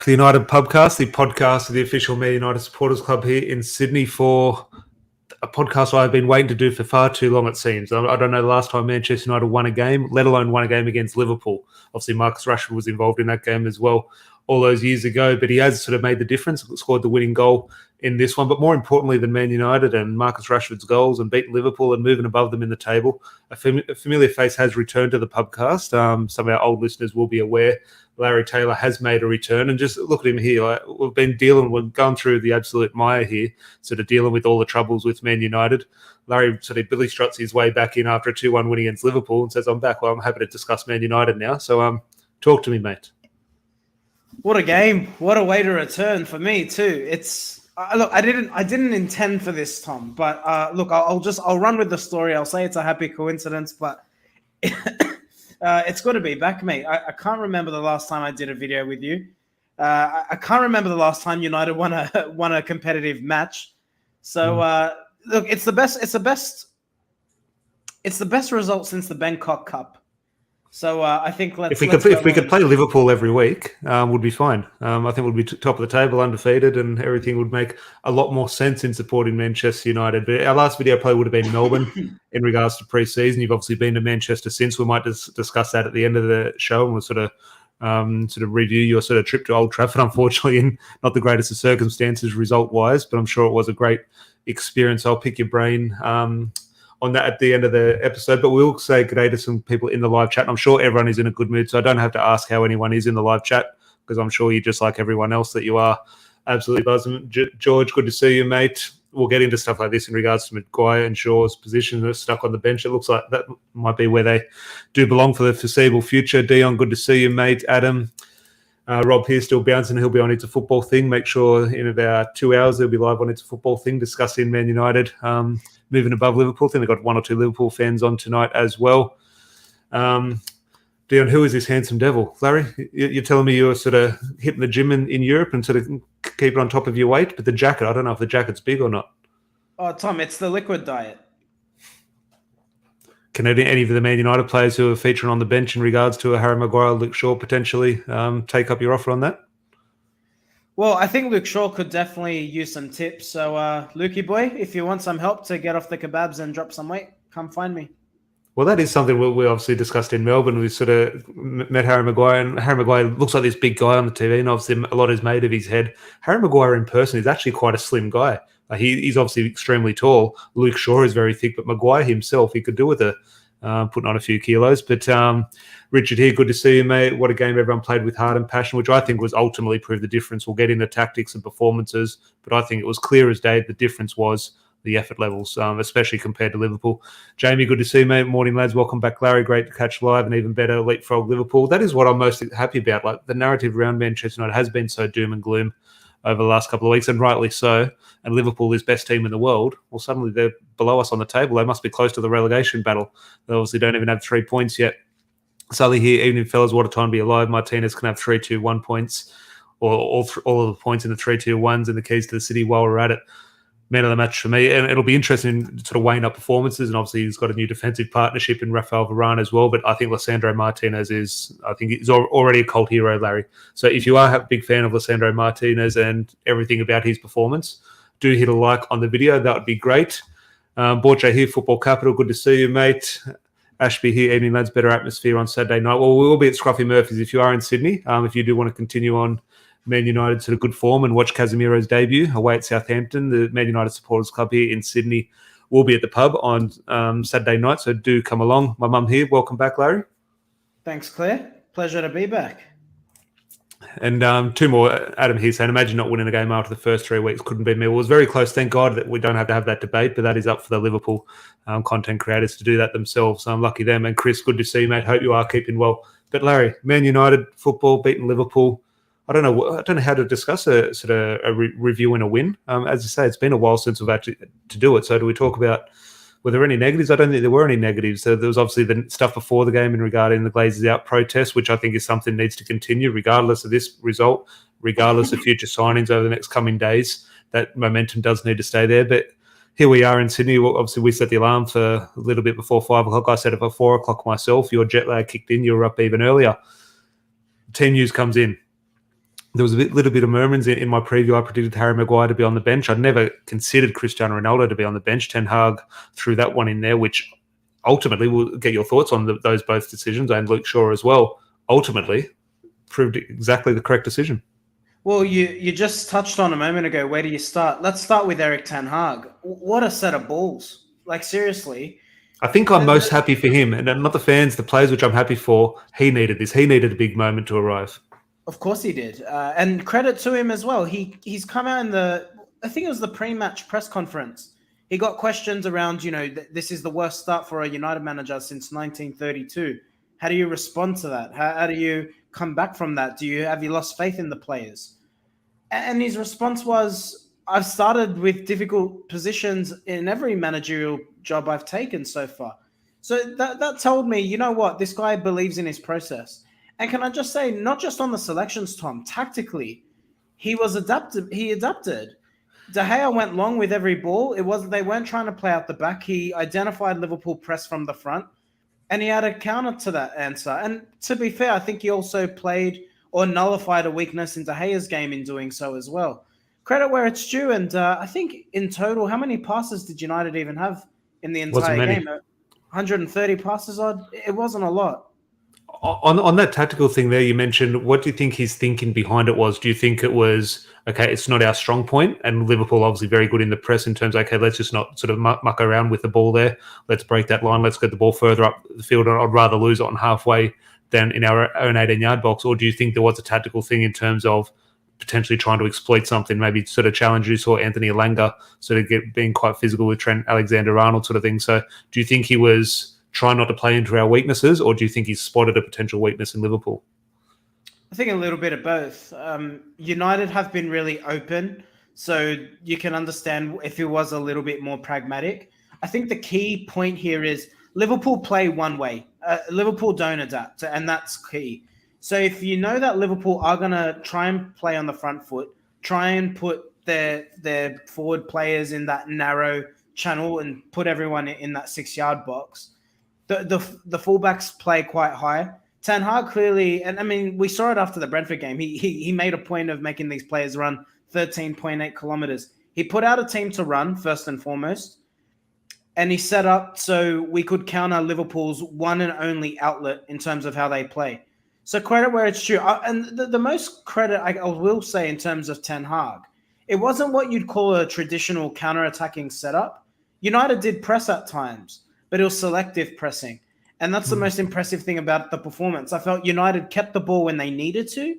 The United Pubcast, the podcast of the official Man United Supporters Club here in Sydney for a podcast I've been waiting to do for far too long, it seems. I don't know the last time Manchester United won a game, let alone won a game against Liverpool. Obviously, Marcus Rashford was involved in that game as well all those years ago, but he has sort of made the difference, scored the winning goal in this one. But more importantly than Man United and Marcus Rashford's goals and beating Liverpool and moving above them in the table, a familiar face has returned to the Pubcast. Some of our old listeners will be aware Larry Taylor has made a return, and just look at him here. Like, we've gone through the absolute mire here, sort of dealing with all the troubles with Man United. Larry sort of Billy struts his way back in after a 2-1 win against Liverpool and says, I'm back. Well, I'm happy to discuss Man United now. So talk to me, mate. What a game. What a way to return for me too. It's look, I didn't intend for this, Tom, but look, I'll run with the story. I'll say it's a happy coincidence, but it's got to be back, mate. I can't remember the last time I did a video with you. I can't remember the last time United won a competitive match. So look, it's the best result since the Bangkok Cup. So I think if we could play Liverpool every week, would be fine. I think we'd be top of the table, undefeated, and everything would make a lot more sense in supporting Manchester United. But our last video probably would have been Melbourne in regards to pre-season. You've obviously been to Manchester since. We might discuss that at the end of the show, and we'll sort of review your sort of trip to Old Trafford. Unfortunately, in not the greatest of circumstances result-wise, but I'm sure it was a great experience. I'll pick your brain on that at the end of the episode, but we'll say good day to some people in the live chat. And I'm sure everyone is in a good mood, so I don't have to ask how anyone is in the live chat, because I'm sure you're just like everyone else, that you are absolutely buzzing. George, good to see you, mate. We'll get into stuff like this in regards to Maguire and Shaw's position. They're stuck on the bench. It looks like that might be where they do belong for the foreseeable future. Dion, good to see you, mate. Adam, Rob here still bouncing. He'll be on It's a Football Thing. Make sure in about 2 hours he'll be live on It's a Football Thing discussing Man United moving above Liverpool. I think they've got 1 or 2 Liverpool fans on tonight as well. Dion, who is this handsome devil? Larry, you're telling me you're sort of hitting the gym in Europe and sort of keep it on top of your weight, but the jacket, I don't know if the jacket's big or not. Oh, Tom, it's the liquid diet. Can any of the Man United players who are featuring on the bench in regards to a Harry Maguire, Luke Shaw potentially take up your offer on that? Well, I think Luke Shaw could definitely use some tips. So, Lukey boy, if you want some help to get off the kebabs and drop some weight, come find me. Well, that is something we obviously discussed in Melbourne. We sort of met Harry Maguire, and Harry Maguire looks like this big guy on the TV, and obviously a lot is made of his head. Harry Maguire in person is actually quite a slim guy. He's obviously extremely tall. Luke Shaw is very thick, but Maguire himself, he could do with putting on a few kilos. But Richard here, good to see you, mate. What a game everyone played with heart and passion, which I think was ultimately proved the difference. We'll get into tactics and performances, but I think it was clear as day the difference was the effort levels, especially compared to Liverpool. Jamie, good to see you, mate. Morning, lads. Welcome back, Larry. Great to catch live, and even better, leapfrog Liverpool. That is what I'm most happy about. Like, the narrative around Manchester United has been so doom and gloom over the last couple of weeks, and rightly so, and Liverpool is best team in the world. Well, suddenly they're below us on the table. They must be close to the relegation battle. They obviously don't even have 3 points yet. Sully here, evening fellas, what a time to be alive. Martinez can have 3-2-1 points, or all of the points in the 3-2-1s and the keys to the city while we're at it. Man of the match for me, and it'll be interesting sort of weighing up performances, and obviously he's got a new defensive partnership in Rafael Varane as well, but I think Lisandro Martinez is already a cult hero, Larry. So if you are a big fan of Lisandro Martinez and everything about his performance, do hit a like on the video. That would be great. Borja here, Football Capital, good to see you, mate. Ashby here, evening lads, better atmosphere on Saturday night. Well, we will be at Scruffy Murphy's if you are in Sydney. If you do want to continue on Man United sort of good form and watch Casemiro's debut away at Southampton, the Man United Supporters Club here in Sydney will be at the pub on Saturday night, so do come along. My mum here, welcome back, Larry. Thanks, Claire. Pleasure to be back. And 2 more, Adam here saying, imagine not winning a game after the first 3 weeks. Couldn't be me. It was very close. Thank God that we don't have to have that debate, but that is up for the Liverpool content creators to do that themselves. I'm lucky them. And Chris, good to see you, mate. Hope you are keeping well. But Larry, Man United football beating Liverpool. I don't know how to discuss a review and a win. As I say, it's been a while since we've actually to do it. So do we talk about, were there any negatives? I don't think there were any negatives. So there was obviously the stuff before the game in regarding the Glazers out protest, which I think is something that needs to continue regardless of this result, regardless of future signings over the next coming days. That momentum does need to stay there. But here we are in Sydney. Well, obviously, we set the alarm for a little bit before 5 o'clock. I set it for 4 o'clock myself. Your jet lag kicked in. You were up even earlier. Team news comes in. there was a little bit of murmurings in my preview. I predicted Harry Maguire to be on the bench. I'd never considered Cristiano Ronaldo to be on the bench. Ten Hag threw that one in there, which ultimately we'll get your thoughts on those both decisions, and Luke Shaw as well. Ultimately, proved exactly the correct decision. Well, you just touched on a moment ago. Where do you start? Let's start with Erik ten Hag. What a set of balls! Like, seriously. I think I'm most happy for him, and not the fans, the players, which I'm happy for. He needed this. He needed a big moment to arrive. Of course he did, and credit to him as well. He's come out in I think it was the pre-match press conference. He got questions around, this is the worst start for a United manager since 1932. How do you respond to that? How do you come back from that? Have you lost faith in the players? And his response was, I've started with difficult positions in every managerial job I've taken so far. So that told me, you know what, this guy believes in his process. And can I just say, not just on the selections, Tom, tactically, he adapted. De Gea went long with every ball. They weren't trying to play out the back. He identified Liverpool press from the front, and he had a counter to that answer. And to be fair, I think he also played or nullified a weakness in De Gea's game in doing so as well. Credit where it's due. And I think in total, how many passes did United even have in the entire game? 130 passes odd? It wasn't a lot. On that tactical thing there, you mentioned, what do you think his thinking behind it was? Do you think it was, okay, it's not our strong point, and Liverpool obviously very good in the press in terms of, okay, let's just not sort of muck around with the ball there. Let's break that line. Let's get the ball further up the field. I'd rather lose it on halfway than in our own 18-yard box. Or do you think there was a tactical thing in terms of potentially trying to exploit something, maybe sort of challenge you saw Anthony Elanga sort of being quite physical with Trent Alexander-Arnold sort of thing? So do you think he was trying not to play into our weaknesses, or do you think he's spotted a potential weakness in Liverpool? I think a little bit of both. United have been really open, so you can understand if he was a little bit more pragmatic. I think the key point here is Liverpool play one way. Liverpool don't adapt, and that's key. So if you know that Liverpool are going to try and play on the front foot, try and put their forward players in that narrow channel and put everyone in that 6-yard box, the fullbacks play quite high. Ten Hag clearly, and I mean, we saw it after the Brentford game. He made a point of making these players run 13.8 kilometers. He put out a team to run first and foremost, and he set up so we could counter Liverpool's one and only outlet in terms of how they play. So credit where it's due. And the most credit I will say in terms of Ten Hag, it wasn't what you'd call a traditional counter-attacking setup. United did press at times, but it was selective pressing. And that's the most impressive thing about the performance. I felt United kept the ball when they needed to,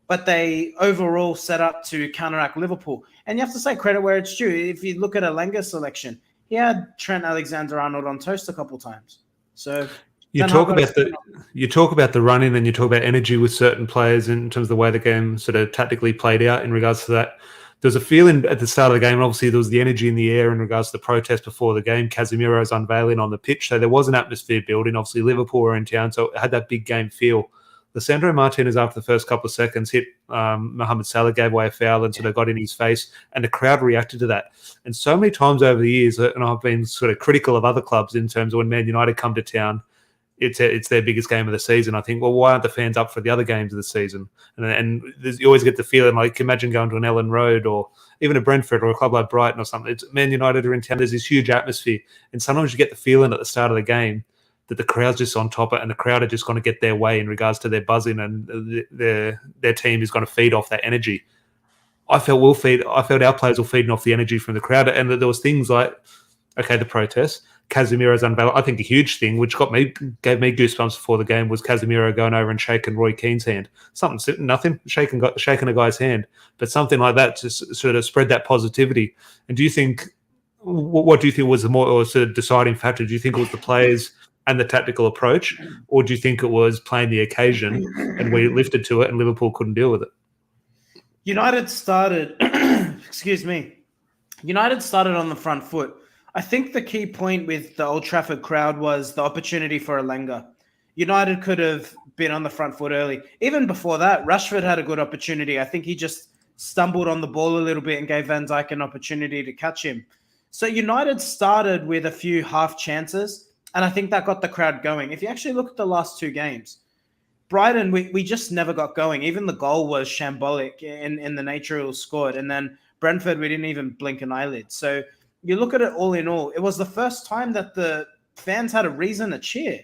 but they overall set up to counteract Liverpool. And you have to say credit where it's due. If you look at Elanga's selection, he had Trent Alexander-Arnold on toast a couple times. So you talk about the running, and you talk about energy with certain players in terms of the way the game sort of tactically played out in regards to that. There was a feeling at the start of the game, and obviously there was the energy in the air in regards to the protest before the game. Casemiro's unveiling on the pitch, so there was an atmosphere building. Obviously Liverpool were in town, so it had that big game feel. Lisandro Martinez, after the first couple of seconds, hit Mohamed Salah, gave away a foul, and sort of got in his face, and the crowd reacted to that. And so many times over the years, and I've been sort of critical of other clubs in terms of when Man United come to town, it's their biggest game of the season. I think, well, why aren't the fans up for the other games of the season? And you always get the feeling like, imagine going to an Ellen Road or even a Brentford or a club like Brighton or something. It's Man United are in town. There's this huge atmosphere, and sometimes you get the feeling at the start of the game that the crowd's just on top of it, and the crowd are just going to get their way in regards to their buzzing, and their team is going to feed off that energy. I felt our players were feeding off the energy from the crowd, and there was things like, okay, the protests, Casemiro's unveil. I think a huge thing which gave me goosebumps before the game was Casemiro going over and shaking Roy Keane's hand. Nothing, shaking a guy's hand, but something like that to sort of spread that positivity. And do you think, what do you think was the more sort of deciding factor? Do you think it was the players and the tactical approach, or do you think it was playing the occasion and we lifted to it and Liverpool couldn't deal with it? United started, United started on the front foot. I think the key point with the Old Trafford crowd was the opportunity for Elanga. United could have been on the front foot early. Even before that, Rashford had a good opportunity. I think he just stumbled on the ball a little bit and gave Van Dijk an opportunity to catch him. So United started with a few half chances, and I think that got the crowd going. If you actually look at the last two games, Brighton, we just never got going. Even the goal was shambolic in the nature it was scored. And then Brentford, we didn't even blink an eyelid. So you look at it all in all, it was the first time that the fans had a reason to cheer.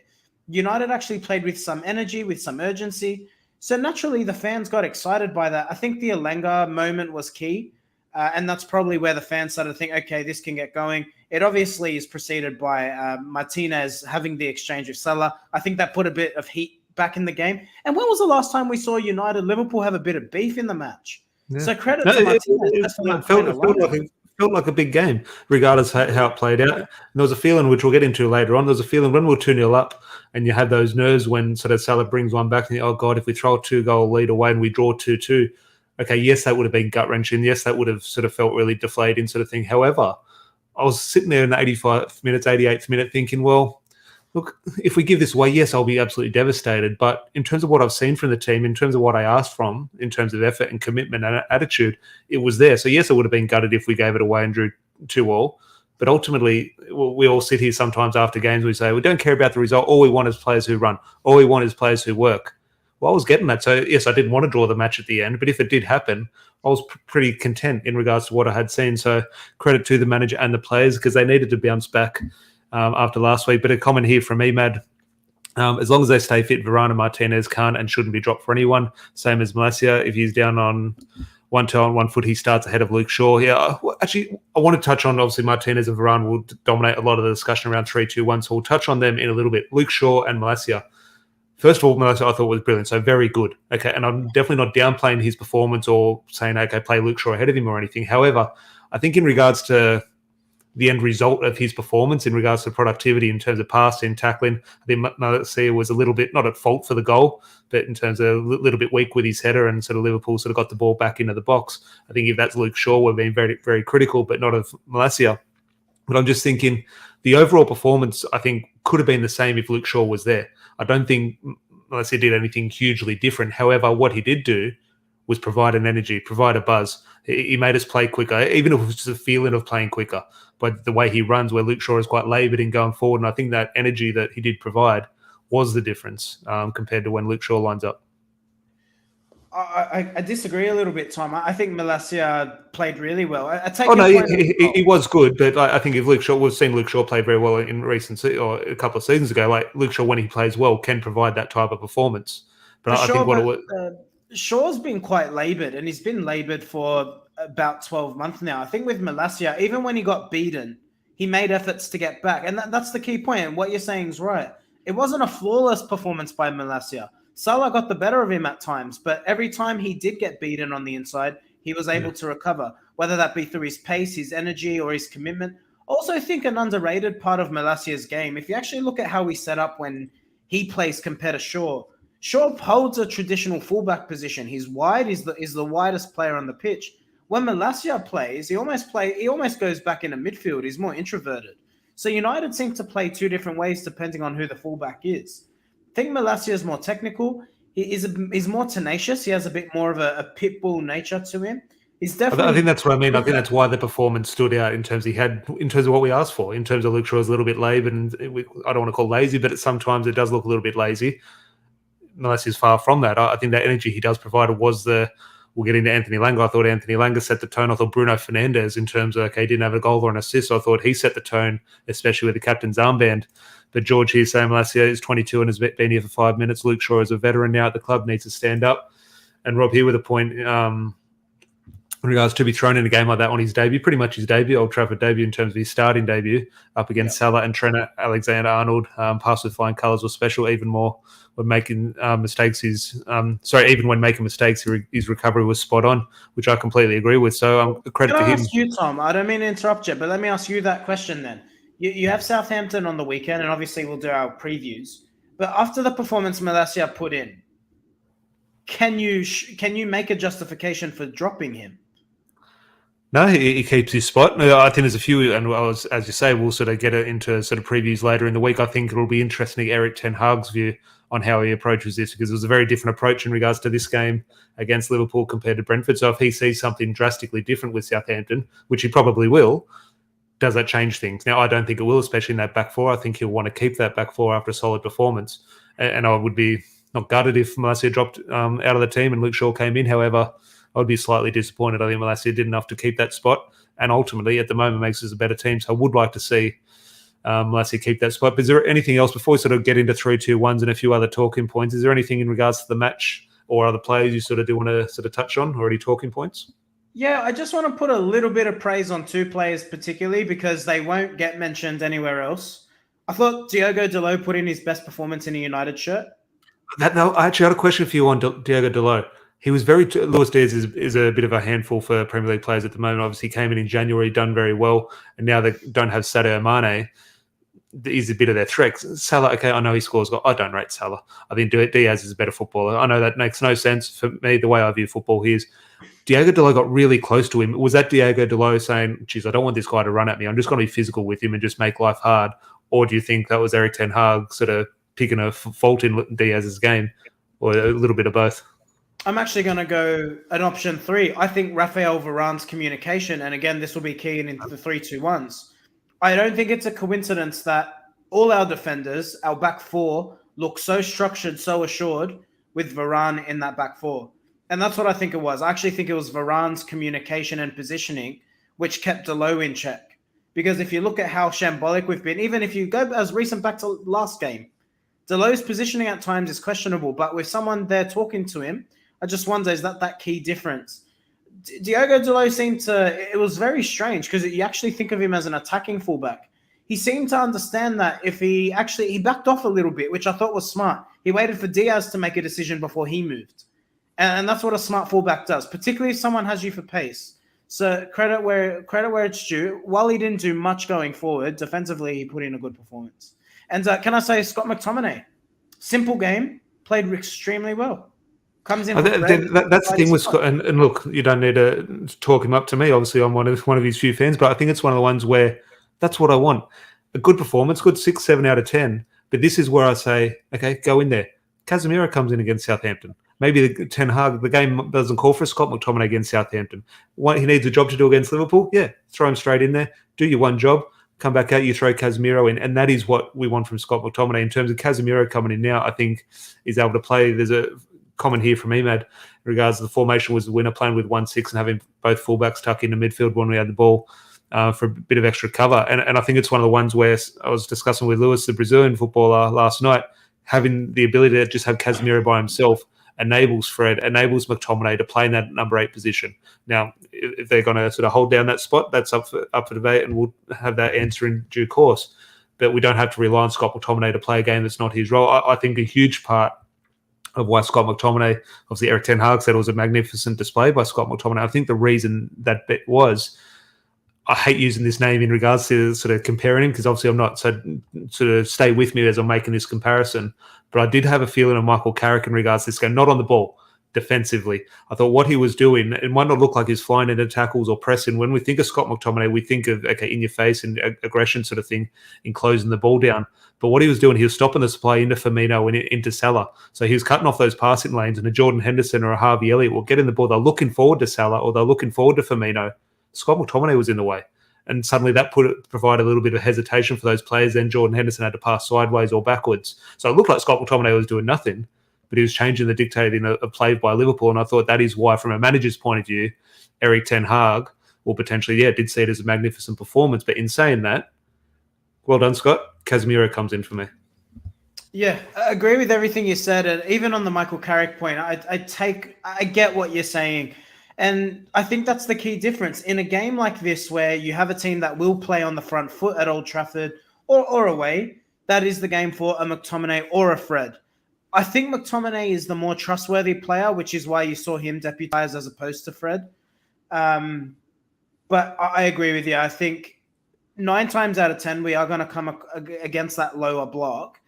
United actually played with some energy, with some urgency. So naturally, the fans got excited by that. I think the Alenga moment was key. And that's probably where the fans started to think, okay, this can get going. It obviously is preceded by Martinez having the exchange with Salah. I think that put a bit of heat back in the game. And when was the last time we saw United Liverpool have a bit of beef in the match? Yeah. So credit to Martinez. It felt like a big game, regardless of how it played out. And there was a feeling, which we'll get into later on, there was a feeling when we were 2-0 up and you had those nerves when sort of Salah brings one back and you, oh, God, if we throw a 2-goal lead away and we draw 2-2, okay, yes, that would have been gut-wrenching. Yes, that would have sort of felt really deflating sort of thing. However, I was sitting there in the 85th minute, 88th minute thinking, well, look, if we give this away, yes, I'll be absolutely devastated. But in terms of what I've seen from the team, in terms of what I asked from, in terms of effort and commitment and attitude, it was there. So, yes, I would have been gutted if we gave it away and drew 2-2. But ultimately, we all sit here sometimes after games, we say, we don't care about the result. All we want is players who run. All we want is players who work. Well, I was getting that. So, yes, I didn't want to draw the match at the end. But if it did happen, I was pretty content in regards to what I had seen. So credit to the manager and the players because they needed to bounce back after last week. But a comment here from me, Mad. As long as they stay fit, VARANE and Martinez can't and shouldn't be dropped for anyone. Same as Malacia. If he's down on one toe on 1 foot, he starts ahead of Luke Shaw. Yeah, actually, I want to touch on, obviously, Martinez and VARANE will dominate a lot of the discussion around 3-2-1. So we'll touch on them in a little bit. Luke Shaw and Malacia. First of all, Malacia I thought was brilliant, so very good. Okay, and I'm definitely not downplaying his performance or saying, okay, play Luke Shaw ahead of him or anything. However, I think in regards to the end result of his performance, in regards to productivity in terms of passing, tackling, I think Malacia was a little bit, not at fault for the goal, but in terms of a little bit weak with his header and sort of Liverpool sort of got the ball back into the box. I think if that's Luke Shaw, we're being very, very critical, but not of Malacia. But I'm just thinking the overall performance, I think, could have been the same if Luke Shaw was there. I don't think Malacia did anything hugely different. However, what he did do was provide an energy, provide a buzz. He made us play quicker, even if it was just a feeling of playing quicker. But the way he runs, where Luke Shaw is quite laboured in going forward, and I think that energy that he did provide was the difference compared to when Luke Shaw lines up. I disagree a little bit, Tom. I think Malacia played really well. He was good, but I think if Luke Shaw, we've seen Luke Shaw play very well in recent or a couple of seasons ago. Like Luke Shaw, when he plays well, can provide that type of performance. But I think what it was, Shaw's been quite laboured, and he's been laboured for about 12 months now. I think with Malacia, even when he got beaten, he made efforts to get back, and that's the key point. And what you're saying is right. It wasn't a flawless performance by Malacia. Salah got the better of him at times, but every time he did get beaten on the inside, he was able to recover, whether that be through his pace, his energy, or his commitment. Also, I think an underrated part of Malacia's game, if you actually look at how he's set up when he plays compared to Shaw, Shaw holds a traditional fullback position. He's wide, is the widest player on the pitch. When Malacia plays, he almost goes back into midfield. He's more introverted. So United seem to play two different ways depending on who the fullback is. I think Malacia is more technical. He's more tenacious. He has a bit more of a pit bull nature to him. He's definitely. I think that's what I mean. I think that's why the performance stood out in terms of what we asked for. In terms of Luke Shaw was a little bit laboured, and I don't want to call lazy, but sometimes it does look a little bit lazy. Malacia is far from that. I think that energy he does provide was the. We'll get into Anthony Langa. I thought Anthony Langa set the tone. I thought Bruno Fernandez, in terms of, okay, he didn't have a goal or an assist. So I thought he set the tone, especially with the captain's armband. But George here saying Malacia is 22 and has been here for 5 minutes. Luke Shaw is a veteran now at the club, needs to stand up. And Rob here with a point in regards to be thrown in a game like that on his debut, pretty much his debut, Old Trafford debut in terms of his starting debut, up against Salah and Trent Alexander-Arnold. Pass with flying colours was special, even more when making mistakes. Even when making mistakes, his recovery was spot on, which I completely agree with. So credit to him. Can I ask you, Tom? I don't mean to interrupt you, but let me ask you that question then. You have Southampton on the weekend, and obviously we'll do our previews. But after the performance Malacia put in, can you make a justification for dropping him? No, he keeps his spot. I think there's a few, and as you say, we'll sort of get into sort of previews later in the week. I think it'll be interesting to get Erik ten Hag's view on how he approaches this, because it was a very different approach in regards to this game against Liverpool compared to Brentford. So if he sees something drastically different with Southampton, which he probably will, does that change things? Now, I don't think it will, especially in that back four. I think he'll want to keep that back four after a solid performance. And I would be not gutted if Malacia dropped out of the team and Luke Shaw came in. However, I'd be slightly disappointed. I think Malacia did enough to keep that spot, and ultimately, at the moment, makes us a better team. So I would like to see Malacia keep that spot. But is there anything else before we sort of get into 3-2-1s and a few other talking points? Is there anything in regards to the match or other players you sort of do want to sort of touch on, or any talking points? Yeah, I just want to put a little bit of praise on two players particularly because they won't get mentioned anywhere else. I thought Diogo Dalot put in his best performance in a United shirt. I actually had a question for you on Diogo Dalot. He was Luis Diaz is a bit of a handful for Premier League players at the moment. Obviously, he came in January, done very well, and now they don't have Sadio Mane. He's a bit of their threat. Salah, okay, I know he scores goals. I don't rate Salah. I think Diaz is a better footballer. I know that makes no sense for me. The way I view football, Diogo Dalot got really close to him. Was that Diogo Dalot saying, geez, I don't want this guy to run at me. I'm just going to be physical with him and just make life hard? Or do you think that was Erik ten Hag sort of picking a fault in Diaz's game, or a little bit of both? I'm actually going to go an option 3. I think Raphael Varane's communication, and again, this will be key in the 3-2-1s. I don't think it's a coincidence that all our defenders, our back four, look so structured, so assured with Varane in that back four. And that's what I think it was. I actually think it was Varane's communication and positioning which kept Dalot in check. Because if you look at how shambolic we've been, even if you go as recent back to last game, Dalot's positioning at times is questionable. But with someone there talking to him, I just wonder, is that key difference? Diogo Dalot seemed to, it was very strange because you actually think of him as an attacking fullback. He seemed to understand that if he backed off a little bit, which I thought was smart. He waited for Diaz to make a decision before he moved. And that's what a smart fullback does, particularly if someone has you for pace. So credit where it's due. While he didn't do much going forward, defensively, he put in a good performance. And can I say Scott McTominay? Simple game, played extremely well. Comes in. That's the thing with Scott. And look, you don't need to talk him up to me. Obviously, I'm one of his few fans, but I think it's one of the ones where that's what I want. A good performance, good 6, 7 out of 10. But this is where I say, okay, go in there. Casemiro comes in against Southampton. Maybe the game doesn't call for Scott McTominay against Southampton. He needs a job to do against Liverpool. Yeah, throw him straight in there. Do your one job. Come back out, you throw Casemiro in. And that is what we want from Scott McTominay. In terms of Casemiro coming in now, I think he's able to play. There's a comment here from Emad in regards to the formation was the winner, playing with 1-6 and having both fullbacks tuck into midfield when we had the ball for a bit of extra cover. And I think it's one of the ones where I was discussing with Lewis, the Brazilian footballer, last night, having the ability to just have Casemiro by himself enables McTominay to play in that number 8 position. Now, if they're going to sort of hold down that spot, that's up for debate, and we'll have that answer in due course. But we don't have to rely on Scott McTominay to play a game that's not his role. I think a huge part of why Scott McTominay, obviously Erik ten Hag said it was a magnificent display by Scott McTominay. I think the reason that bit was, I hate using this name in regards to sort of comparing him because obviously I'm not, so sort of stay with me as I'm making this comparison. But I did have a feeling of Michael Carrick in regards to this game, not on the ball, defensively. I thought what he was doing, it might not look like he's flying into tackles or pressing. When we think of Scott McTominay, we think of, okay, in your face and aggression sort of thing in closing the ball down. But what he was doing, he was stopping the supply into Firmino and into Salah. So he was cutting off those passing lanes, and a Jordan Henderson or a Harvey Elliott will get in the ball. They're looking forward to Salah or they're looking forward to Firmino. Scott McTominay was in the way. And suddenly that provided a little bit of hesitation for those players. Then Jordan Henderson had to pass sideways or backwards. So it looked like Scott McTominay was doing nothing, but he was changing the dictating of play by Liverpool. And I thought that is why, from a manager's point of view, Erik ten Hag will potentially, did see it as a magnificent performance. But in saying that, well done, Scott. Casemiro comes in for me. Yeah, I agree with everything you said. And even on the Michael Carrick point, I get what you're saying. And I think that's the key difference. In a game like this, where you have a team that will play on the front foot at Old Trafford or away, that is the game for a McTominay or a Fred. I think McTominay is the more trustworthy player, which is why you saw him deputise as opposed to Fred. But I agree with you. I think 9 times out of 10, we are going to come against that lower block.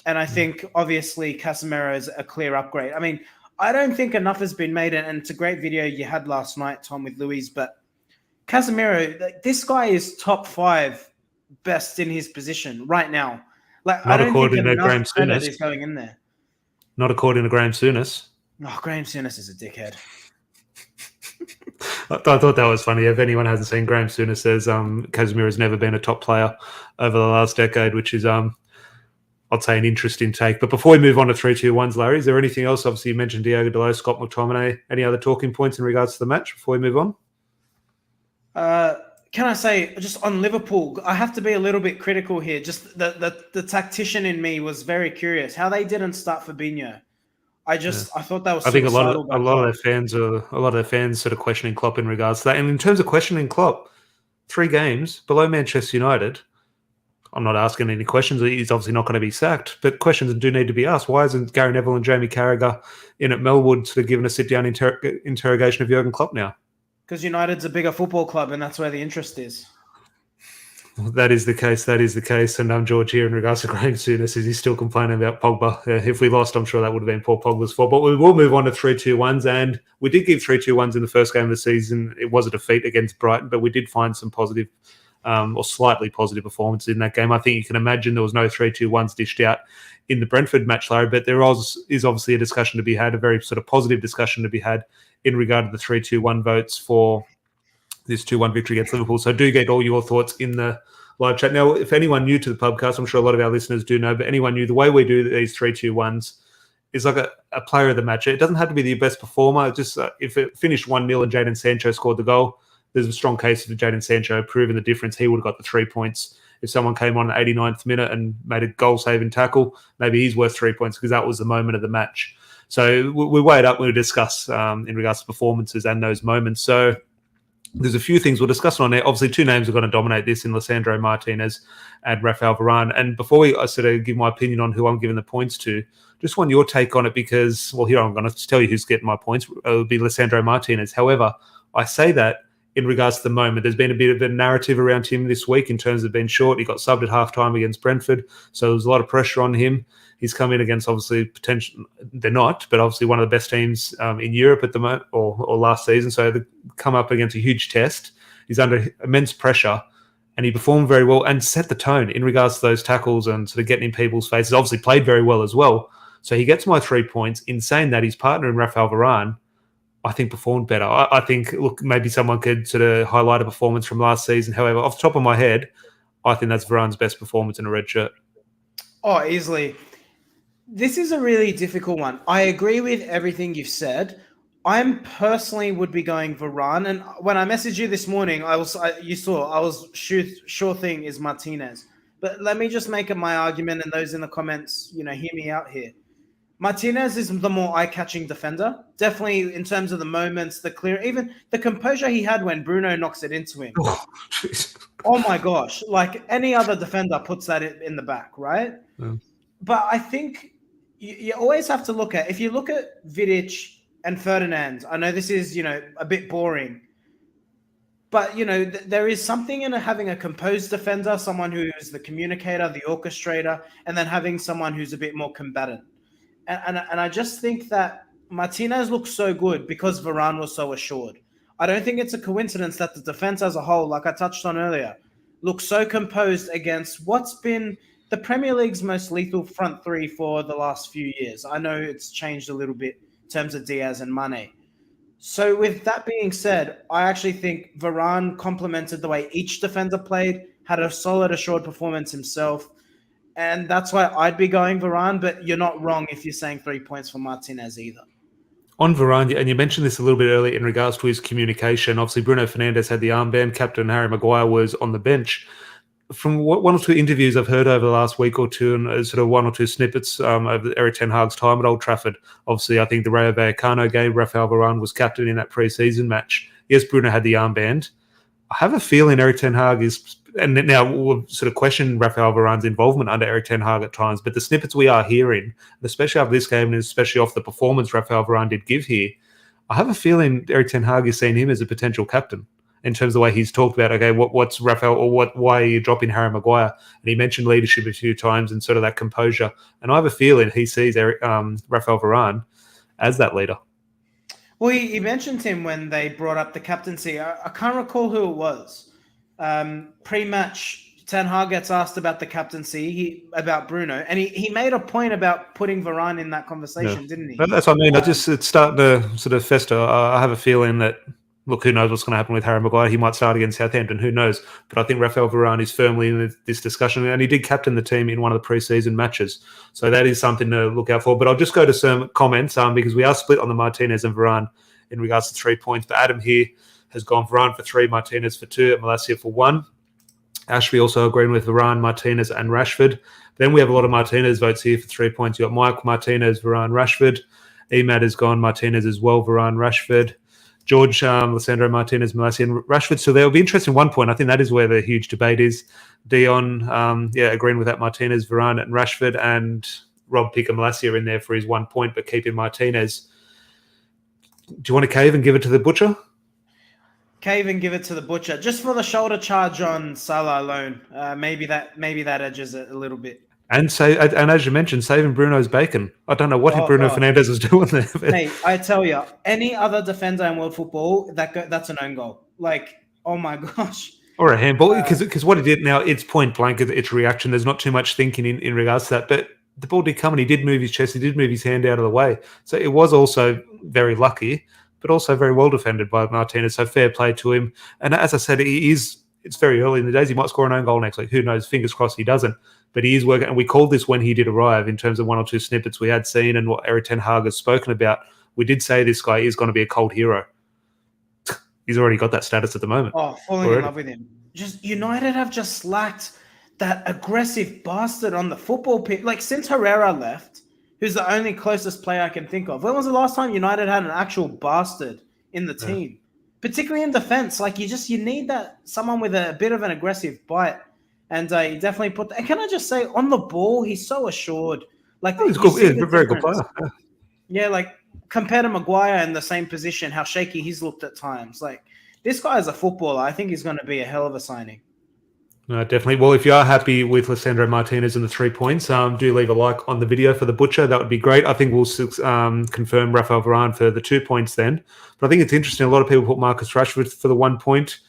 And I think, obviously, Casemiro is a clear upgrade. I mean, I don't think enough has been made, and it's a great video you had last night, Tom, with Luis, but Casemiro, this guy is top 5 best in his position right now. Like, not I don't according think to Graham credit Souness. Is going in there. Not according to Graham Souness. Oh, Graham Souness is a dickhead. I thought that was funny. If anyone hasn't seen, Graham Souness says Casemiro has never been a top player over the last decade, which is I'd say an interesting take. But before we move on to 3-2-1s, Larry, is there anything else? Obviously, you mentioned Diogo Dalot, Scott McTominay. Any other talking points in regards to the match before we move on? Can I say, just on Liverpool, I have to be a little bit critical here. Just the tactician in me was very curious how they didn't start Fabinho. I thought that was. I think a lot of their fans sort of questioning Klopp in regards to that. And in terms of questioning Klopp, 3 games below Manchester United. I'm not asking any questions. He's obviously not going to be sacked, but questions do need to be asked. Why isn't Gary Neville and Jamie Carragher in at Melwood sort of giving a sit-down interrogation of Jurgen Klopp now? Because United's a bigger football club, and that's where the interest is. That is the case. And I'm George here in regards to Graham Souness. Is he still complaining about Pogba? If we lost, I'm sure that would have been Paul Pogba's fault. But we will move on to 3-2-1s, and we did give 3-2-1s in the first game of the season. It was a defeat against Brighton, but we did find some positive or slightly positive performances in that game. I think you can imagine there was no 3-2-1s dished out in the Brentford match, Larry, but there is obviously a discussion to be had, a very sort of positive discussion to be had in regard to the 3-2-1 votes for this 2-1 victory against Liverpool. So do get all your thoughts in the live chat. Now, if anyone new to the podcast, I'm sure a lot of our listeners do know, but anyone new, the way we do these 3-2-1s is like a player of the match. It doesn't have to be the best performer. Just if it finished 1-0 and Jadon Sancho scored the goal, there's a strong case for Jadon Sancho proving the difference. He would have got the 3 points. If someone came on at 89th minute and made a goal-saving tackle, maybe he's worth 3 points because that was the moment of the match. So we weigh it up when we discuss in regards to performances and those moments. So there's a few things we'll discuss on there. Obviously, 2 names are going to dominate this in Lisandro Martinez and Rafael Varane. And before I sort of give my opinion on who I'm giving the points to, just want your take on it because, well, here I'm going to tell you who's getting my points. It would be Lisandro Martinez. However, I say that in regards to the moment. There's been a bit of a narrative around him this week in terms of being short. He got subbed at halftime against Brentford, so there was a lot of pressure on him. He's come in against obviously they're not, but obviously one of the best teams in Europe at the moment or last season. So they come up against a huge test. He's under immense pressure, and he performed very well and set the tone in regards to those tackles and sort of getting in people's faces. Obviously played very well as well. So he gets my 3 points. In saying that, his partner in Rafael Varane, I think, performed better. I think, look, maybe someone could sort of highlight a performance from last season. However, off the top of my head, I think that's Varane's best performance in a red shirt. Oh, easily. This is a really difficult one. I agree with everything you've said. I'm personally would be going Varane. And when I messaged you this morning, I was sure thing is Martinez. But let me just make it my argument, and those in the comments, hear me out here. Martinez is the more eye-catching defender. Definitely in terms of the moments, the clear, even the composure he had when Bruno knocks it into him. Oh my gosh. Like any other defender puts that in the back, right? Yeah. But I think you always have to look at, if you look at Vidic and Ferdinand, I know this is, a bit boring, but, there is something in having a composed defender, someone who is the communicator, the orchestrator, and then having someone who's a bit more combatant. And I just think that Martinez looks so good because Varane was so assured. I don't think it's a coincidence that the defense as a whole, like I touched on earlier, looks so composed against what's been the Premier League's most lethal front three for the last few years. I know it's changed a little bit in terms of Diaz and Mane. So with that being said, I actually think Varane complemented the way each defender played, had a solid assured performance himself. And that's why I'd be going Varane, but you're not wrong if you're saying 3 points for Martinez either. On Varane, and you mentioned this a little bit earlier in regards to his communication. Obviously, Bruno Fernandez had the armband. Captain Harry Maguire was on the bench. From one or two interviews I've heard over the last week or two, and sort of one or two snippets over Eric Ten Hag's time at Old Trafford. Obviously, I think the Rayo Vallecano game, Rafael Varane was captain in that pre-season match. Yes, Bruno had the armband. I have a feeling Eric Ten Hag is, and now we'll sort of question Rafael Varane's involvement under Eric Ten Hag at times, but the snippets we are hearing, especially after this game and especially off the performance Rafael Varane did give here, I have a feeling Eric Ten Hag is seeing him as a potential captain in terms of the way he's talked about, okay, what's Rafael, or why are you dropping Harry Maguire? And he mentioned leadership a few times and sort of that composure. And I have a feeling he sees Rafael Varane as that leader. Well, he mentioned him when they brought up the captaincy. I can't recall who it was. Pre-match, Ten Hag gets asked about the captaincy, about Bruno, and he made a point about putting Varane in that conversation, didn't he? That's what I mean. It's starting to sort of fester. I have a feeling that look, who knows what's going to happen with Harry Maguire? He might start against Southampton. Who knows? But I think Rafael Varane is firmly in this discussion, and he did captain the team in one of the preseason matches. So that is something to look out for. But I'll just go to some comments because we are split on the Martinez and Varane in regards to 3 points. But Adam here has gone Varane for 3, Martinez for 2, and Malacia for 1. Ashby also agreeing with Varane, Martinez, and Rashford. Then we have a lot of Martinez votes here for 3 points. You've got Mike, Martinez, Varane, Rashford. Emad has gone Martinez as well, Varane, Rashford. George, Lissandro, Martinez, Malacia, and Rashford. So there will be interesting 1 point. I think that is where the huge debate is. Dion, agreeing with that, Martinez, Varane, and Rashford. And Rob Picker, Malacia in there for his 1 point, but keeping Martinez. Do you want to cave and give it to the butcher? Cave and give it to the butcher, just for the shoulder charge on Salah alone. Maybe that edges it a little bit. And as you mentioned, saving Bruno's bacon. I don't know what Bruno Fernandez is doing there. Mate, I tell you, any other defender in world football, that's an own goal. Like, oh my gosh. Or a handball, because what he did now, it's point blank, it's reaction. There's not too much thinking in regards to that. But the ball did come and he did move his chest. He did move his hand out of the way. So it was also very lucky, but also very well defended by Martinez. So fair play to him. And as I said, it's very early in the days. He might score an own goal next week. Who knows? Fingers crossed he doesn't. But he is working. And we called this when he did arrive in terms of 1 or 2 snippets we had seen and what Erik ten Hag has spoken about. We did say this guy is going to be a cold hero. He's already got that status at the moment. Oh, falling in love with him. Just United have just lacked that aggressive bastard on the football pitch. Like, since Herrera left, who's the only closest player I can think of. When was the last time United had an actual bastard in the team? Particularly in defense. Like, you need that someone with a bit of an aggressive bite. And he definitely put that. And can I just say, on the ball, he's so assured. Like, he's good. He's a very good player. Yeah, like, compared to Maguire in the same position, how shaky he's looked at times. Like, this guy is a footballer. I think he's going to be a hell of a signing. No, definitely. Well, if you are happy with Lissandro Martinez and the 3 points, do leave a like on the video for the butcher. That would be great. I think we'll confirm Rafael Varane for the 2 points then. But I think it's interesting. A lot of people put Marcus Rashford for the 1 point.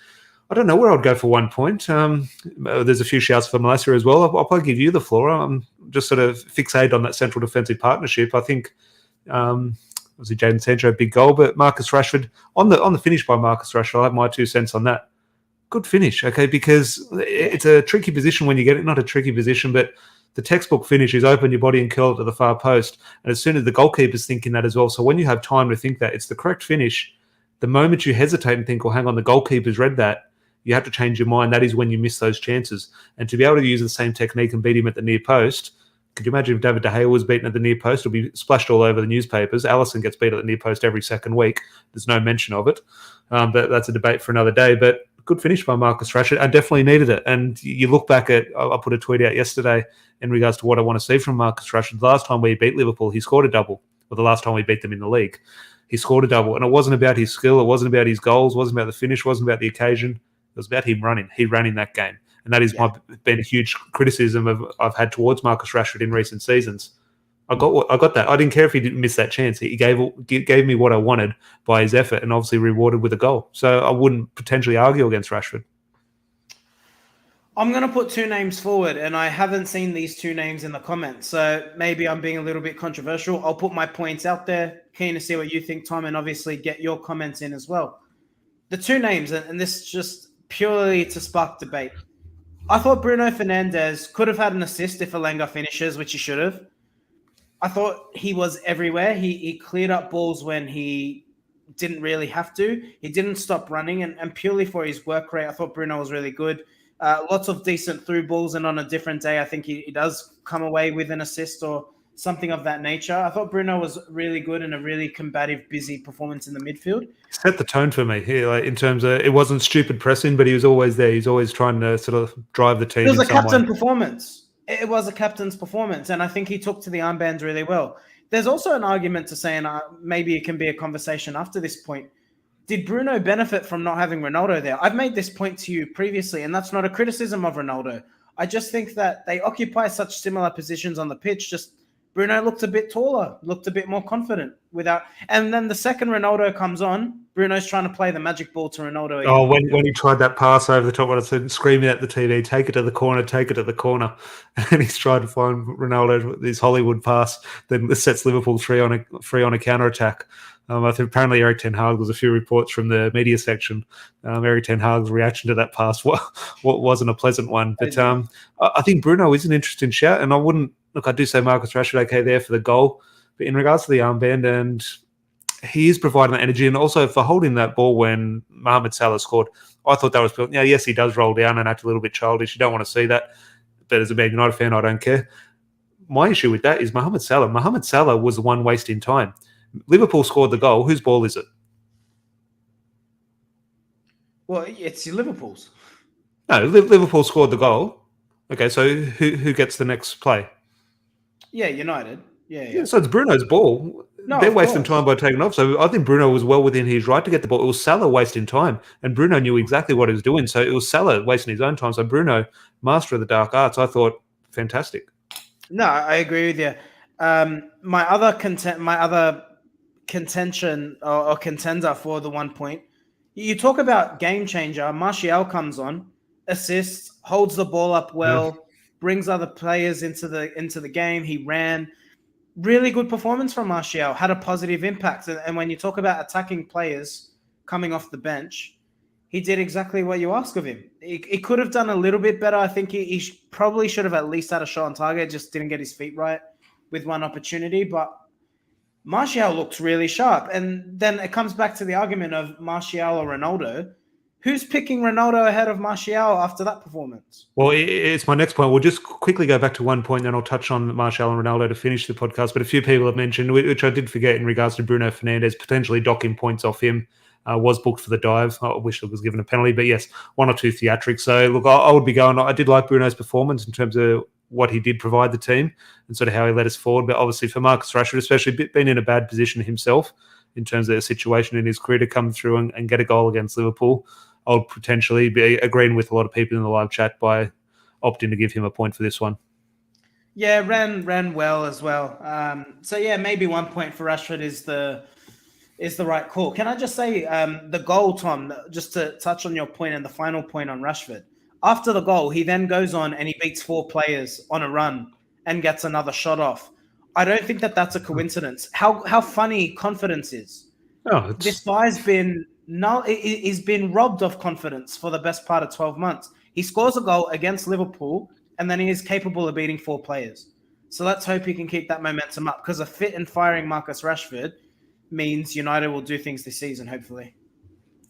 I don't know where I'd go for 1 point. There's a few shouts for Malacia as well. I'll probably give you the floor. I'm just sort of fixated on that central defensive partnership. I think obviously Jadon Sancho, big goal, but Marcus Rashford on the finish by Marcus Rashford. I have my 2 cents on that. Good finish, okay, because it's a tricky position when you get it. Not a tricky position, but the textbook finish is open your body and curl it to the far post. And as soon as the goalkeeper's thinking that as well, so when you have time to think that, it's the correct finish. The moment you hesitate and think, oh, hang on, the goalkeeper's read that, you have to change your mind. That is when you miss those chances. And to be able to use the same technique and beat him at the near post, could you imagine if David De Gea was beaten at the near post? It'll be splashed all over the newspapers. Alisson gets beat at the near post every second week. There's no mention of it. But that's a debate for another day. But good finish by Marcus Rashford. I definitely needed it. And you look back at, I put a tweet out yesterday in regards to what I want to see from Marcus Rashford. The last time we beat Liverpool, he scored a double. Or the last time we beat them in the league, he scored a double. And it wasn't about his skill. It wasn't about his goals. It wasn't about the finish. It wasn't about the occasion. It was about him running. He ran in that game. And that is been a huge criticism I've had towards Marcus Rashford in recent seasons. I got that. I didn't care if he didn't miss that chance. He gave me what I wanted by his effort and obviously rewarded with a goal. So I wouldn't potentially argue against Rashford. I'm going to put 2 names forward, and I haven't seen these 2 names in the comments. So maybe I'm being a little bit controversial. I'll put my points out there. Keen to see what you think, Tom, and obviously get your comments in as well. The 2 names, and this is just purely to spark debate. I thought Bruno Fernandez could have had an assist if Alenga finishes, which he should have. I thought he was everywhere. He cleared up balls when he didn't really have to. He didn't stop running, and purely for his work rate, I thought Bruno was really good. Lots of decent through balls, and on a different day, I think he does come away with an assist or something of that nature. I thought Bruno was really good and a really combative, busy performance in the midfield. Set the tone for me here, like, in terms of it wasn't stupid pressing, but he was always there. He's always trying to sort of drive the team. It was a captain performance. It was a captain's performance, and I think he took to the armbands really well. There's also an argument to say, and maybe it can be a conversation after this point, did Bruno benefit from not having Ronaldo there? I've made this point to you previously, and that's not a criticism of Ronaldo. I just think that they occupy such similar positions on the pitch. Just Bruno looked a bit taller, looked a bit more confident and then the second Ronaldo comes on, Bruno's trying to play the magic ball to Ronaldo again. Oh, when he tried that pass over the top, when I said screaming at the TV, take it to the corner, take it to the corner. And he's tried to find Ronaldo with this Hollywood pass that sets Liverpool free on a counter-attack. I think apparently Eric Ten Hag, there's a few reports from the media section. Eric Ten Hag's reaction to that pass what wasn't a pleasant one. But I think Bruno is an interesting shout, and I do say Marcus Rashford okay there for the goal. But in regards to the armband, and he is providing that energy, and also for holding that ball when Mohamed Salah scored, I thought that was brilliant. Yeah, yes, he does roll down and act a little bit childish. You don't want to see that. But as a Man United fan, I don't care. My issue with that is Mohamed Salah. Mohamed Salah was the one wasting time. Liverpool scored the goal. Whose ball is it? Well, it's Liverpool's. No, Liverpool scored the goal. Okay, so who gets the next play? Yeah, United. Yeah. So it's Bruno's ball. No, they're wasting time by taking off. So I think Bruno was well within his right to get the ball. It was Salah wasting time, and Bruno knew exactly what he was doing. So it was Salah wasting his own time. So Bruno, master of the dark arts, I thought fantastic. No, I agree with you. My other contention or contender for the 1 point. You talk about game changer. Martial comes on, assists, holds the ball up well, brings other players into the game. He ran. Really good performance from Martial, had a positive impact. And when you talk about attacking players coming off the bench, he did exactly what you ask of him. He could have done a little bit better. I think he probably should have at least had a shot on target, just didn't get his feet right with one opportunity. But Martial looks really sharp. And then it comes back to the argument of Martial or Ronaldo. Who's picking Ronaldo ahead of Martial after that performance? Well, it's my next point. We'll just quickly go back to 1 point, then I'll touch on Martial and Ronaldo to finish the podcast. But a few people have mentioned, which I did forget in regards to Bruno Fernandez, potentially docking points off him. Was booked for the dive. I wish it was given a penalty, but yes, 1 or 2 theatrics. So, look, I would be going. I did like Bruno's performance in terms of what he did provide the team and sort of how he led us forward. But obviously for Marcus Rashford, especially being in a bad position himself in terms of the situation in his career to come through and get a goal against Liverpool, I would potentially be agreeing with a lot of people in the live chat by opting to give him a point for this one. Yeah, ran well as well. So yeah, maybe 1 point for Rashford is the right call. Can I just say the goal, Tom, just to touch on your point and the final point on Rashford. After the goal, he then goes on and he beats 4 players on a run and gets another shot off. I don't think that's a coincidence. How funny confidence is. This guy's he's been robbed of confidence for the best part of 12 months. He scores a goal against Liverpool, and then he is capable of beating 4 players. So let's hope he can keep that momentum up, because a fit and firing Marcus Rashford means United will do things this season, hopefully.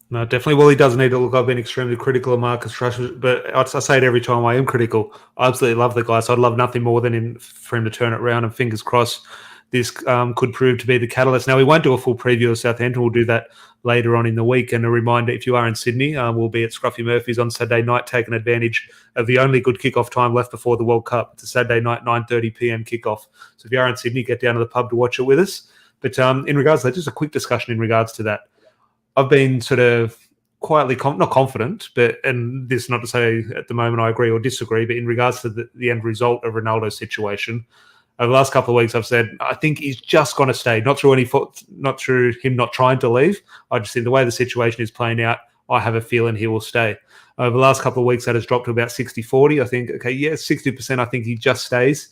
No, definitely. Well, he does need to look. I've been extremely critical of Marcus Rashford, but I say it every time I am critical. I absolutely love the guy, so I'd love nothing more than for him to turn it around, and fingers crossed this could prove to be the catalyst. Now, we won't do a full preview of Southampton. We'll do that later on in the week. And a reminder, if you are in Sydney, we'll be at Scruffy Murphy's on Saturday night, taking advantage of the only good kickoff time left before the World Cup. It's a Saturday night, 9:30 p.m. kickoff. So if you are in Sydney, get down to the pub to watch it with us. But in regards to that, just a quick discussion in regards to that. I've been sort of quietly, not confident, and this is not to say at the moment I agree or disagree, but in regards to the end result of Ronaldo's situation, over the last couple of weeks, I've said I think he's just going to stay. Not through him not trying to leave. I just think the way the situation is playing out, I have a feeling he will stay. Over the last couple of weeks, that has dropped to about 60-40. I think, 60%, I think he just stays.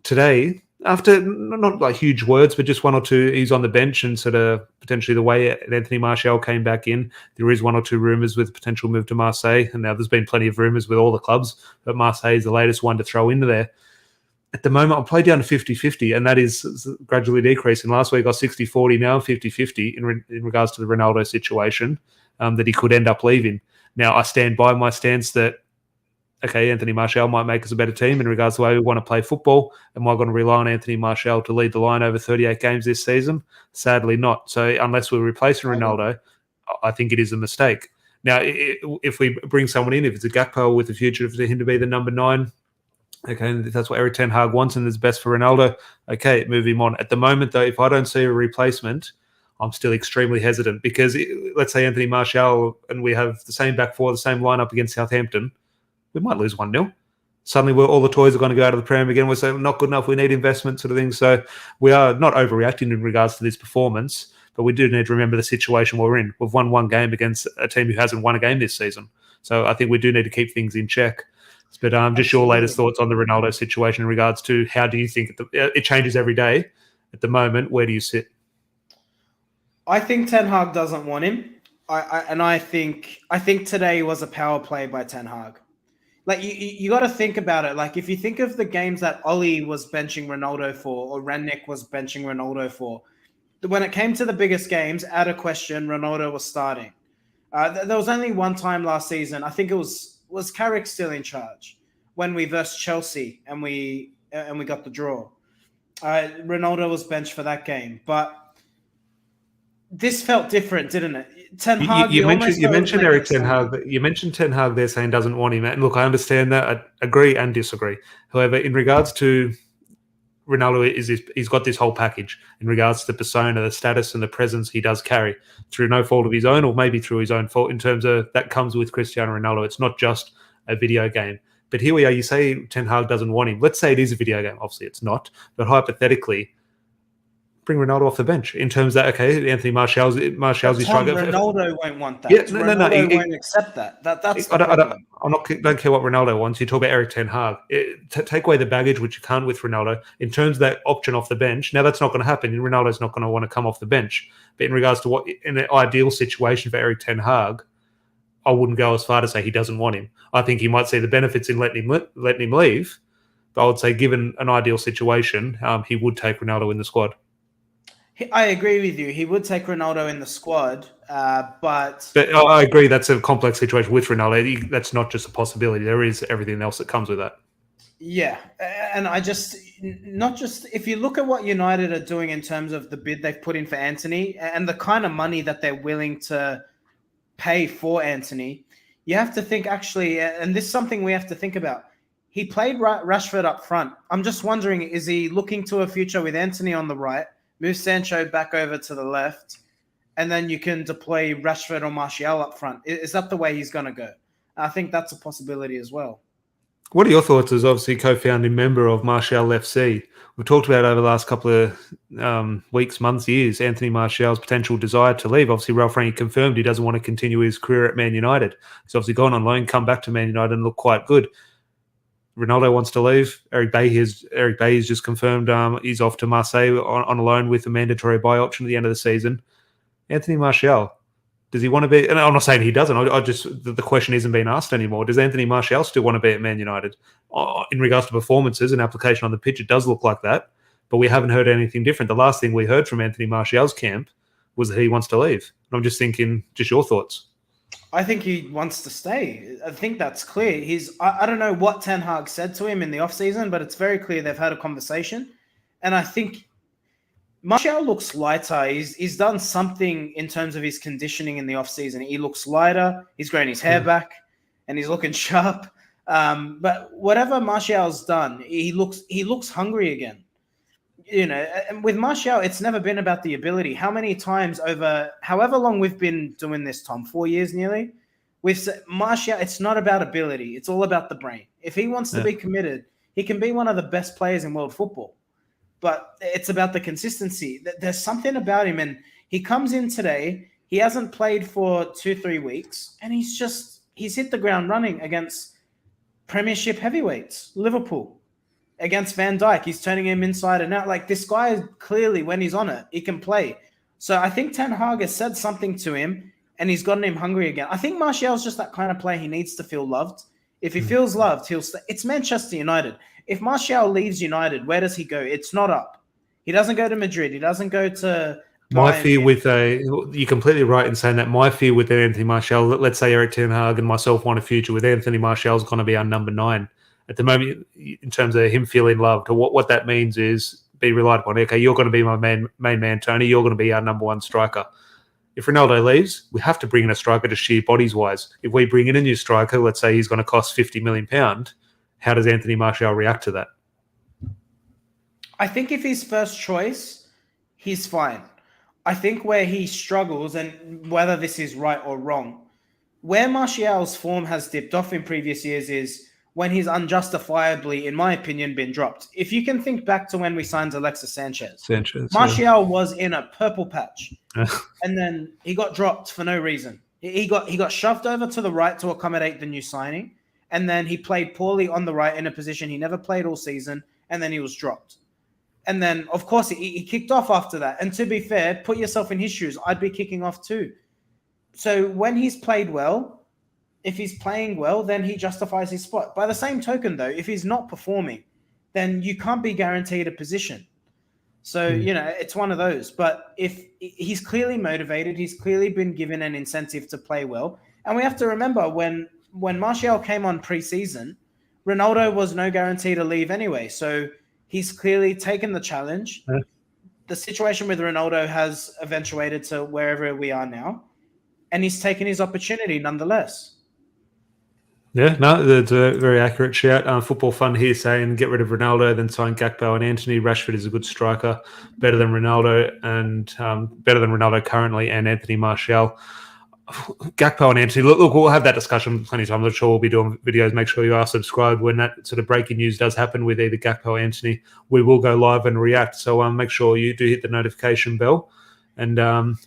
Today, after not like huge words, but just 1 or 2, he's on the bench, and sort of potentially the way Anthony Martial came back in, there is 1 or 2 rumours with potential move to Marseille. And now there's been plenty of rumours with all the clubs, but Marseille is the latest one to throw into there. At the moment, I'll play down to 50-50, and that is gradually decreasing. Last week, I was 60-40, now 50-50 in regards to the Ronaldo situation, that he could end up leaving. Now, I stand by my stance that, Anthony Martial might make us a better team in regards to the way we want to play football. Am I going to rely on Anthony Martial to lead the line over 38 games this season? Sadly not. So unless we're replacing Ronaldo, I think it is a mistake. Now, if we bring someone in, if it's a Gakpo with the future for him to be the number 9, if that's what Eric Ten Hag wants and is best for Ronaldo, move him on. At the moment, though, if I don't see a replacement, I'm still extremely hesitant, because let's say Anthony Martial and we have the same back four, the same lineup against Southampton, we might lose 1-0. Suddenly, all the toys are going to go out of the Prem again. We're saying not good enough. We need investment, sort of thing. So we are not overreacting in regards to this performance. but we do need to remember the situation we're in. We've won one game against a team who hasn't won a game this season. So I think we do need to keep things in check. But just your latest thoughts on the Ronaldo situation in regards to how do you think it changes every day? At the moment, where do you sit? I think Ten Hag doesn't want him. I think today was a power play by Ten Hag. Like you got to think about it. Like if you think of the games that Oli was benching Ronaldo for, or Rangnick was benching Ronaldo for, when it came to the biggest games, out of question, Ronaldo was starting. There was only one time last season. I think it was Carrick still in charge when we versed Chelsea and we got the draw. Ronaldo was benched for that game, but this felt different, didn't it? Ten Hag. You mentioned Eric Ten Hag. You mentioned Ten Hag there saying doesn't want him. And look, I understand that. I agree and disagree. However, in regards to Ronaldo, he's got this whole package in regards to the persona, the status, and the presence he does carry through no fault of his own, or maybe through his own fault. In terms of that comes with Cristiano Ronaldo. It's not just a video game. But here we are. You say Ten Hag doesn't want him. Let's say it is a video game. Obviously, it's not. But hypothetically, bring Ronaldo off the bench in terms of that, okay, Anthony Martial's his striker. Ronaldo won't want that. Yeah, Ronaldo won't accept that. That's the problem. I don't care what Ronaldo wants. You talk about Eric Ten Hag. Take away the baggage, which you can't with Ronaldo, in terms of that option off the bench. Now, that's not going to happen. Ronaldo's not going to want to come off the bench. But in regards to what, in an ideal situation for Eric Ten Hag, I wouldn't go as far to say he doesn't want him. I think he might see the benefits in letting him leave. But I would say, given an ideal situation, he would take Ronaldo in the squad. I agree with you. He would take Ronaldo in the squad, but I agree that's a complex situation with Ronaldo. That's not just a possibility. There is everything else that comes with that. Yeah, and if you look at what United are doing in terms of the bid they've put in for Anthony and the kind of money that they're willing to pay for Anthony, you have to think actually, and this is something we have to think about. He played Rashford up front. I'm just wondering, is he looking to a future with Anthony on the right? Move Sancho back over to the left, and then you can deploy Rashford or Martial up front. Is that the way he's going to go? I think that's a possibility as well. What are your thoughts as obviously co-founding member of Martial FC? We've talked about over the last couple of weeks, months, years, Anthony Martial's potential desire to leave. Obviously, Ralph Rangnick confirmed he doesn't want to continue his career at Man United. He's obviously gone on loan, come back to Man United and look quite good. Ronaldo wants to leave. Eric Bailly's just confirmed he's off to Marseille on a loan with a mandatory buy option at the end of the season. Anthony Martial, does he want to be? And I'm not saying he doesn't. The question isn't being asked anymore. Does Anthony Martial still want to be at Man United? In regards to performances and application on the pitch, it does look like that. But we haven't heard anything different. The last thing we heard from Anthony Martial's camp was that he wants to leave. And I'm just thinking, just your thoughts. I think he wants to stay. I think that's clear. I don't know what Ten Hag said to him in the offseason, but it's very clear they've had a conversation. And I think Martial looks lighter. He's done something in terms of his conditioning in the offseason. He looks lighter. He's grown his hair back and he's looking sharp. But whatever Martial's done, he looks hungry again. You know, and with Martial, it's never been about the ability. How many times over however long we've been doing this, Tom, 4 years nearly, we've said Martial, it's not about ability. It's all about the brain. If he wants to be committed, he can be one of the best players in world football. But it's about the consistency. There's something about him. And he comes in today, he hasn't played for 2-3 weeks, and he's hit the ground running against Premiership heavyweights, Liverpool. Against Van Dijk, he's turning him inside and out. Like, this guy, clearly, when he's on it, he can play. So I think Ten Hag has said something to him, and he's gotten him hungry again. I think Martial's just that kind of player. He needs to feel loved. If he feels loved, he'll stay. It's Manchester United. If Martial leaves United, where does he go? It's not up. He doesn't go to Madrid. He doesn't go to My fear with you're completely right in saying that. My fear with Anthony Martial, let's say Eric Ten Hag and myself want a future with Anthony Martial is going to be our number 9. At the moment, in terms of him feeling loved, or what that means is be relied upon. Okay, you're going to be my main man, Tony. You're going to be our number 1 striker. If Ronaldo leaves, we have to bring in a striker to sheer bodies-wise. If we bring in a new striker, let's say he's going to cost £50 million, how does Anthony Martial react to that? I think if he's first choice, he's fine. I think where he struggles, and whether this is right or wrong, where Martial's form has dipped off in previous years is when he's unjustifiably, in my opinion, been dropped. If you can think back to when we signed Alexis Sanchez, Martial was in a purple patch, and then he got dropped for no reason. He got shoved over to the right to accommodate the new signing, and then he played poorly on the right in a position he never played all season, and then he was dropped. And then, of course, he kicked off after that. And to be fair, put yourself in his shoes. I'd be kicking off too. So when he's played well, if he's playing well, then he justifies his spot. By the same token, though, if he's not performing, then you can't be guaranteed a position. So, it's one of those. But if he's clearly motivated, he's clearly been given an incentive to play well. And we have to remember when Martial came on pre-season, Ronaldo was no guarantee to leave anyway. So he's clearly taken the challenge. Yeah. The situation with Ronaldo has eventuated to wherever we are now. And he's taken his opportunity nonetheless. Yeah, no, that's a very accurate shout. Football Fun here saying get rid of Ronaldo, then sign Gakpo and Anthony. Rashford is a good striker, better than Ronaldo currently, and Anthony Martial. Gakpo and Anthony, look, we'll have that discussion plenty of times. I'm sure we'll be doing videos. Make sure you are subscribed when that sort of breaking news does happen with either Gakpo or Anthony. We will go live and react. So make sure you do hit the notification bell. And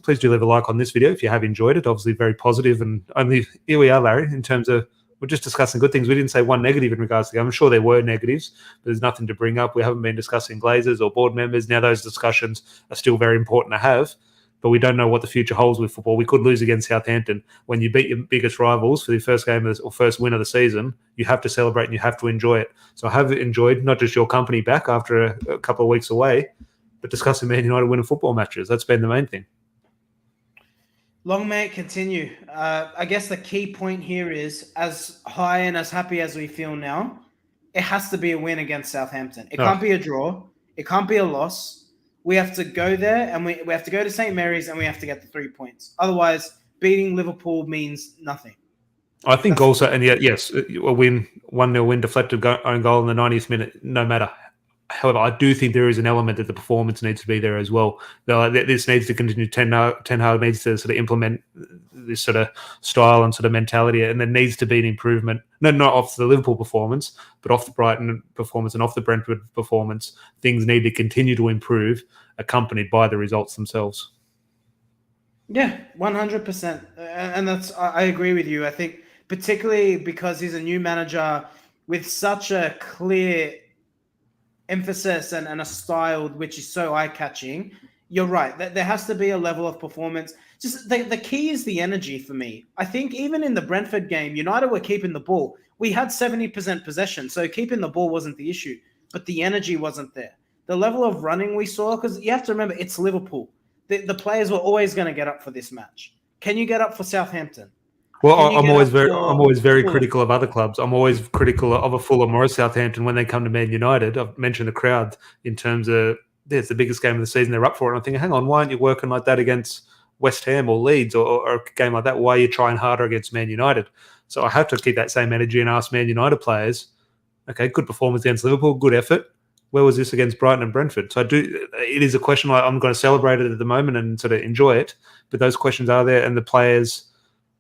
please do leave a like on this video if you have enjoyed it. Obviously very positive. And only here we are, Larry, in terms of we're just discussing good things. We didn't say one negative in regards to the game. I'm sure there were negatives, but there's nothing to bring up. We haven't been discussing Glazers or board members. Now those discussions are still very important to have, but we don't know what the future holds with football. We could lose against Southampton. When you beat your biggest rivals for the first game or first win of the season, you have to celebrate and you have to enjoy it. So I have enjoyed not just your company back after a couple of weeks away, but discussing Man United winning football matches. That's been the main thing. Long may it continue. I guess the key point here is, as high and as happy as we feel now, it has to be a win against Southampton. It can't be a draw. It can't be a loss. We have to go there, and we have to go to St. Mary's, and we have to get the 3 points. Otherwise, beating Liverpool means nothing. I think also, and yes, a win, 1-0 win, deflected own goal in the 90th minute, no matter. However, I do think there is an element that the performance needs to be there as well. This needs to continue. Ten Hag needs to sort of implement this sort of style and sort of mentality, and there needs to be an improvement. No, not off the Liverpool performance, but off the Brighton performance and off the Brentford performance. Things need to continue to improve, accompanied by the results themselves. Yeah, 100%. And I agree with you. I think particularly because he's a new manager with such a clear emphasis and a style which is so eye-catching, you're right. There has to be a level of performance. Just the key is the energy for me. I think even in the Brentford game, United were keeping the ball. We had 70% possession, so keeping the ball wasn't the issue, but the energy wasn't there. The level of running we saw, because you have to remember, it's Liverpool. The players were always going to get up for this match. Can you get up for Southampton? Well, I'm always very critical of other clubs. I'm always critical of a Fulham or a Southampton when they come to Man United. I've mentioned the crowd in terms of it's the biggest game of the season. They're up for it. And I'm thinking, hang on, why aren't you working like that against West Ham or Leeds or a game like that? Why are you trying harder against Man United? So I have to keep that same energy and ask Man United players, okay, good performance against Liverpool, good effort. Where was this against Brighton and Brentford? So it is a question I'm going to celebrate it at the moment and sort of enjoy it. But those questions are there, and the players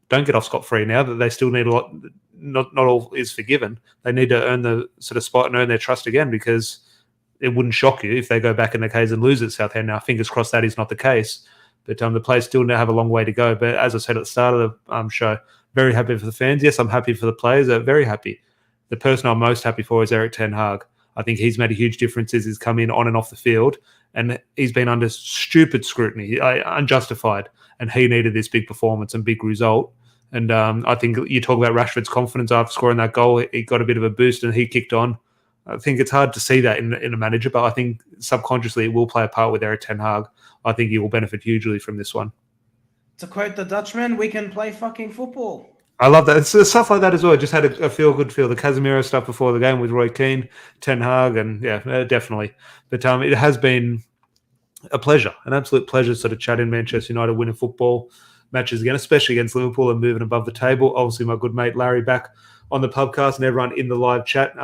don't get off scot-free now, that they still need a lot. Not all is forgiven. They need to earn the sort of spot and earn their trust again, because it wouldn't shock you if they go back in the case and lose at Southampton. Now, fingers crossed that is not the case. But the players still have a long way to go. But as I said at the start of the show, very happy for the fans. Yes, I'm happy for the players. They're very happy. The person I'm most happy for is Erik ten Hag. I think he's made a huge difference as he's come in on and off the field. And he's been under stupid scrutiny, unjustified. And he needed this big performance and big result. And I think you talk about Rashford's confidence after scoring that goal. He got a bit of a boost and he kicked on. I think it's hard to see that in a manager, but I think subconsciously it will play a part with Erik ten Hag. I think he will benefit hugely from this one. To quote the Dutchman, we can play fucking football. I love that. It's stuff like that as well. Just had a feel-good feel. The Casemiro stuff before the game with Roy Keane, Ten Hag, and yeah, definitely. But it has been a pleasure, an absolute pleasure sort of chatting Manchester United winning football matches again, especially against Liverpool and moving above the table. Obviously, my good mate Larry back on the podcast and everyone in the live chat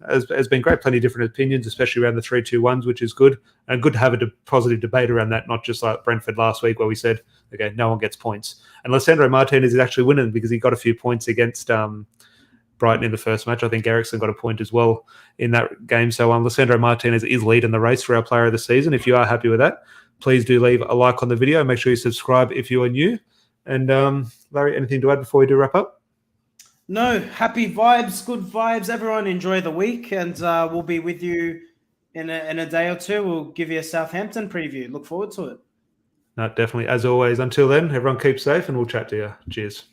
has been great. Plenty of different opinions, especially around the 3-2-1s, which is good. And good to have a positive debate around that, not just like Brentford last week where we said, okay, no one gets points. And Lisandro Martinez is actually winning because he got a few points against Brighton in the first match. I think Ericsson got a point as well in that game. So Lisandro Martinez is leading the race for our player of the season. If you are happy with that, please do leave a like on the video. Make sure you subscribe if you are new. And Larry, anything to add before we do wrap up? No, happy vibes, good vibes. Everyone enjoy the week, and we'll be with you in a day or two. We'll give you a Southampton preview. Look forward to it. No, definitely. As always, until then, everyone keep safe and we'll chat to you. Cheers.